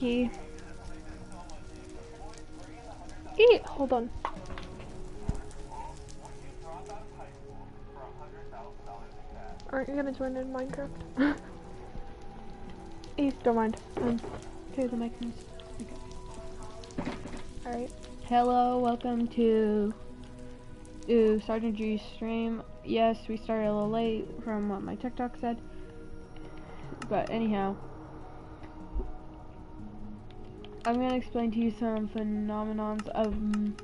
Key. Hold on. Aren't you gonna join in Minecraft? Don't mind. Okay, the mic is okay. Alright. Hello, welcome to Sergeant G's stream. Yes, we started a little late from what my TikTok said. But anyhow, I'm gonna explain to you some phenomenons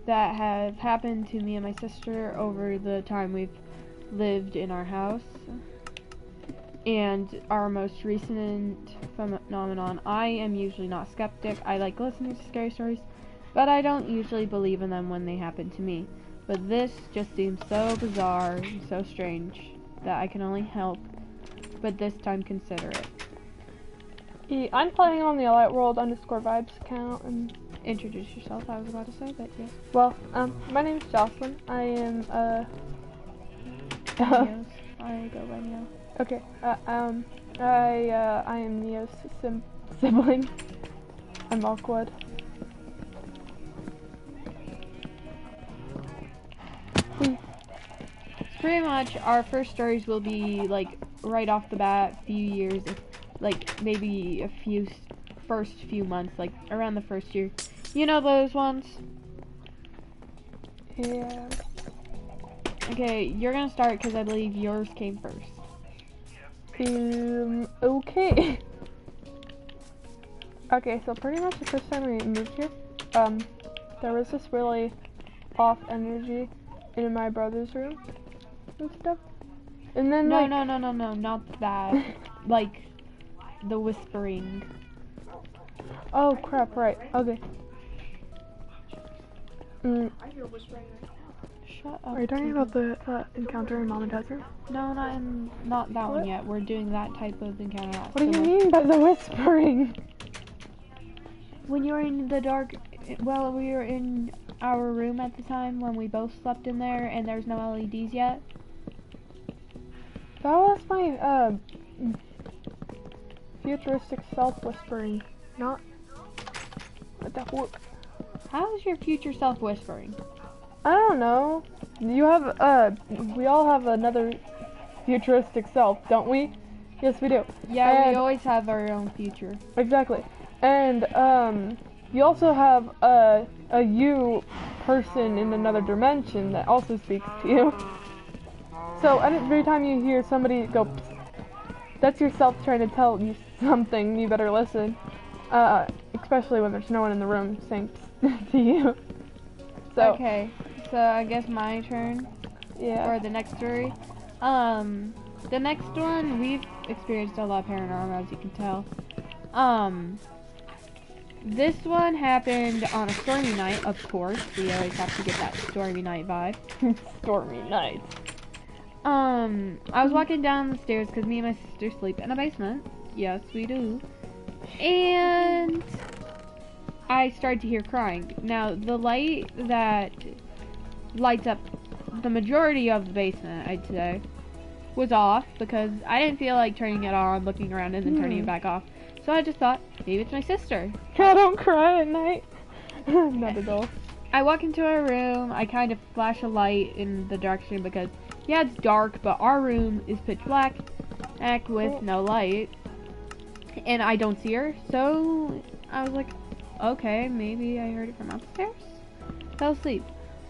that have happened to me and my sister over the time we've lived in our house. And our most recent phenomenon, I am usually not skeptic. I like listening to scary stories, but I don't usually believe in them when they happen to me. But this just seems so bizarre and so strange that I can only help but this time consider it. I'm playing on the _vibes account and Introduce yourself, I was about to say, but yes. well, my name's Jocelyn. I am Neos. I go by Neo. okay. I am Neo's sibling. I'm awkward. Pretty much our first stories will be like right off the bat, few years, like maybe first few months, like around the first year. You know those ones? Yeah. Okay, you're gonna start because I believe yours came first. Okay. Okay, so pretty much the first time we moved here, there was this really off energy in my brother's room and stuff. And then No, not that. Like the whispering. Oh crap! Right. Okay. I hear whispering right now. Shut up. Are you talking about the encounter in Mom and Dad's room? No, not that What? one yet. We're doing that type of encounter. What do you mean by the whispering? When you were in the dark, well, we were in our room at the time when we both slept in there and there's no LEDs yet. That was my futuristic self whispering, not what the whoop. How is your future self whispering? I don't know. You have we all have another futuristic self, don't we? Yes, we do. Yeah, we And- always have our own future. Exactly. And you also have a you person in another dimension that also speaks to you. So every time you hear somebody go, psst, that's yourself trying to tell you something. You better listen. Especially when there's no one in the room saying psst to you. So Okay, so I guess my turn yeah. for the next story. The next one, we've experienced a lot of paranormal, as you can tell. This one happened on a stormy night, of course. We always have to get that stormy night vibe. Stormy nights. I was walking down the stairs because me and my sister sleep in a basement. Yes, we do. And I started to hear crying. Now, the light that lights up the majority of the basement, I'd say, was off because I didn't feel like turning it on, looking around, and then turning it back off. So I just thought, maybe it's my sister. I don't cry at night. Not at all. I walk into our room, I kind of flash a light in the direction because, yeah, it's dark, but our room is pitch black with no light. And I don't see her, so I was like, okay, maybe I heard it from upstairs. Fell asleep.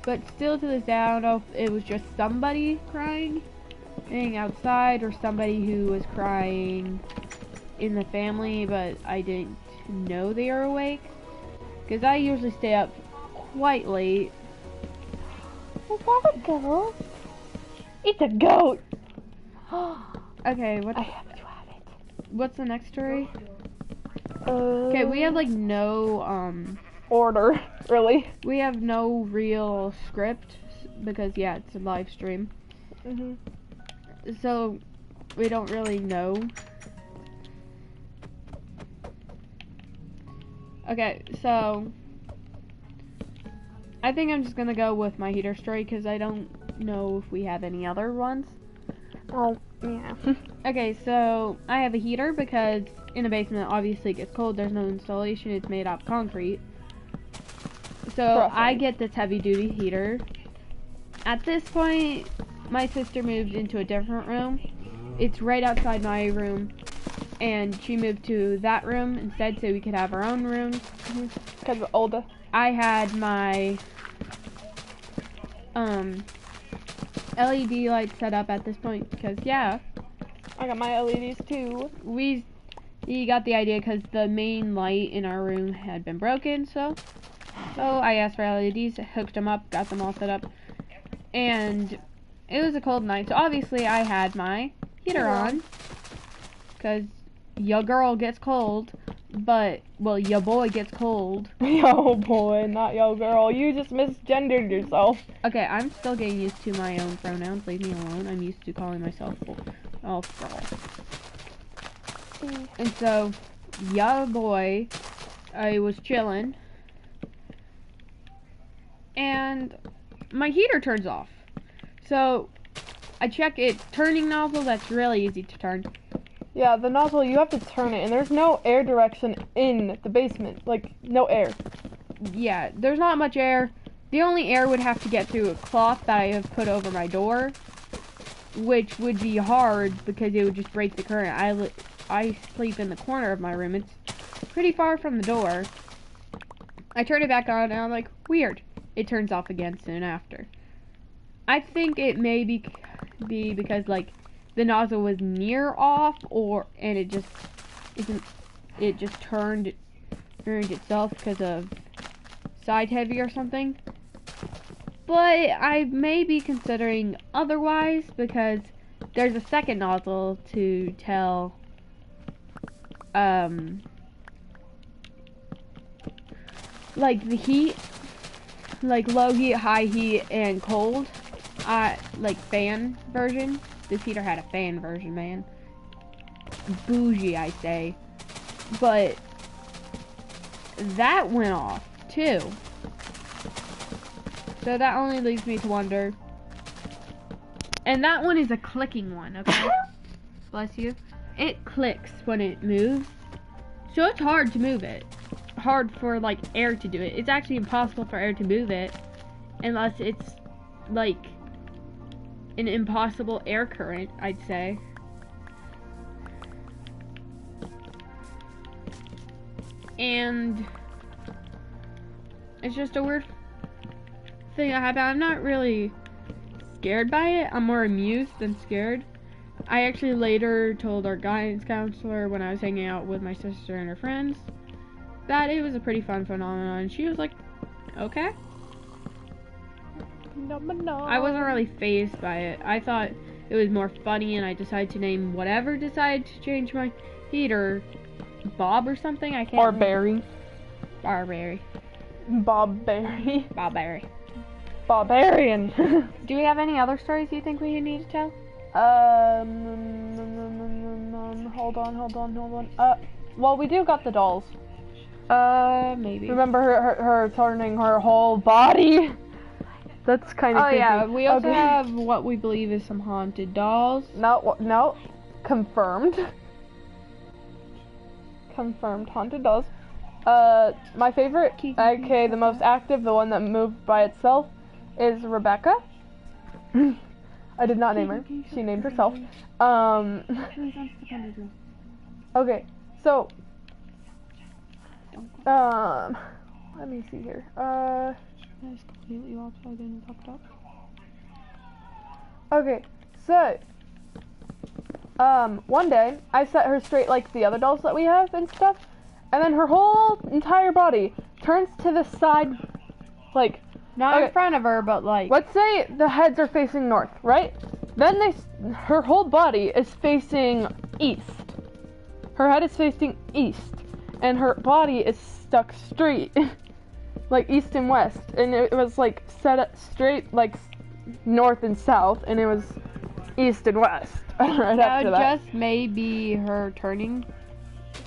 But still to this day, I don't know if it was just somebody crying outside or somebody who was crying in the family, but I didn't know they were awake. Because I usually stay up quite late. Is that a goat? It's a goat! Okay, I have to have it. what's the next story? Okay, we have like no, order, really. we have no real script because, yeah, it's a live stream. Mhm. So, we don't really know. Okay, so I think I'm just gonna go with my heater story because I don't know if we have any other ones. Oh, yeah. Okay, so I have a heater because in the basement, obviously it gets cold. There's no installation. It's made out of concrete. So I get this heavy duty heater. At this point, my sister moved into a different room. It's right outside my room, and she moved to that room instead so we could have our own rooms. Because we're older. I had my LED light set up at this point because, yeah, I got my LEDs too. we got the idea because the main light in our room had been broken, so I asked for LEDs, hooked them up, got them all set up, and it was a cold night, so obviously I had my heater on because your girl gets cold, but, well, your boy gets cold. Yo boy, not yo girl. You just misgendered yourself. Okay, I'm still getting used to my own pronouns. Leave me alone. I'm used to calling myself girl. And so, your boy, I was chilling, and my heater turns off. So, I check it turning nozzle. That's really easy to turn. Yeah, the nozzle, you have to turn it, and there's no air direction in the basement. Like, no air. Yeah, there's not much air. The only air would have to get through a cloth that I have put over my door, which would be hard because it would just break the current. I sleep in the corner of my room. It's pretty far from the door. I turn it back on, and I'm like, weird. It turns off again soon after. I think it may be because, like, the nozzle was near off, and it just turned itself because of side heavy or something. But I may be considering otherwise because there's a second nozzle to tell like the heat, like low heat, high heat, and cold, like fan version. This heater had a fan version, man. Bougie, I say. But that went off, too. So that only leaves me to wonder. And that one is a clicking one, okay? Bless you. It clicks when it moves. So it's hard to move it. Hard for, like, air to do it. It's actually impossible for air to move it. Unless it's, like, an impossible air current, I'd say. And it's just a weird thing that happened. I'm not really scared by it. I'm more amused than scared. I actually later told our guidance counselor when I was hanging out with my sister and her friends that it was a pretty fun phenomenon. And she was like, okay. I wasn't really fazed by it. I thought it was more funny, and I decided to name whatever decided to change my heater Bob or something. I can't. Or Barry. Barberry. Bob Barry. Bobberry. Barbarian. Do we have any other stories you think we need to tell? Hold on. Well, we do got the dolls. Maybe. Remember her turning her whole body? That's kind of creepy. Yeah, we also have what we believe is some haunted dolls. No. Confirmed. Confirmed haunted dolls. My favorite, aka the most active, the one that moved by itself, is Rebecca. I did not name her. She named herself. Okay, so let me see here. Completely upside down and fucked up. Okay, so one day I set her straight like the other dolls that we have and stuff, and then her whole entire body turns to the side, like not in front of her, but like. Let's say the heads are facing north, right? Then her whole body is facing east. Her head is facing east, and her body is stuck straight. Like east and west, and it was like set up straight like north and south, and it was east and west right after that. Just may be her turning,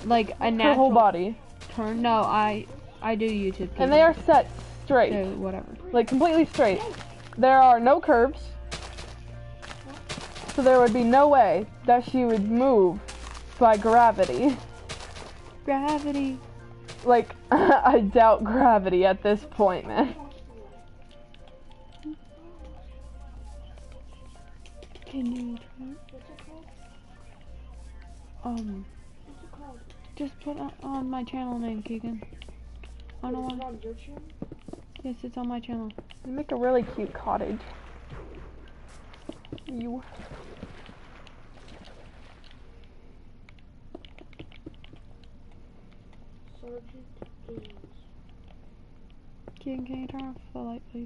like a natural. Her whole body. Turn. No, I do YouTube. And they are set straight. So whatever. Like completely straight. There are no curves, so there would be no way that she would move by gravity. Gravity. Like, I doubt gravity at this point, man. Can you try? What's it called? What's it called? Just put it on my channel name, Keegan. I don't Is it want. on your channel? Yes, it's on my channel. You make a really cute cottage. You. Sergeant Games. Keegan, can you turn off the light, please?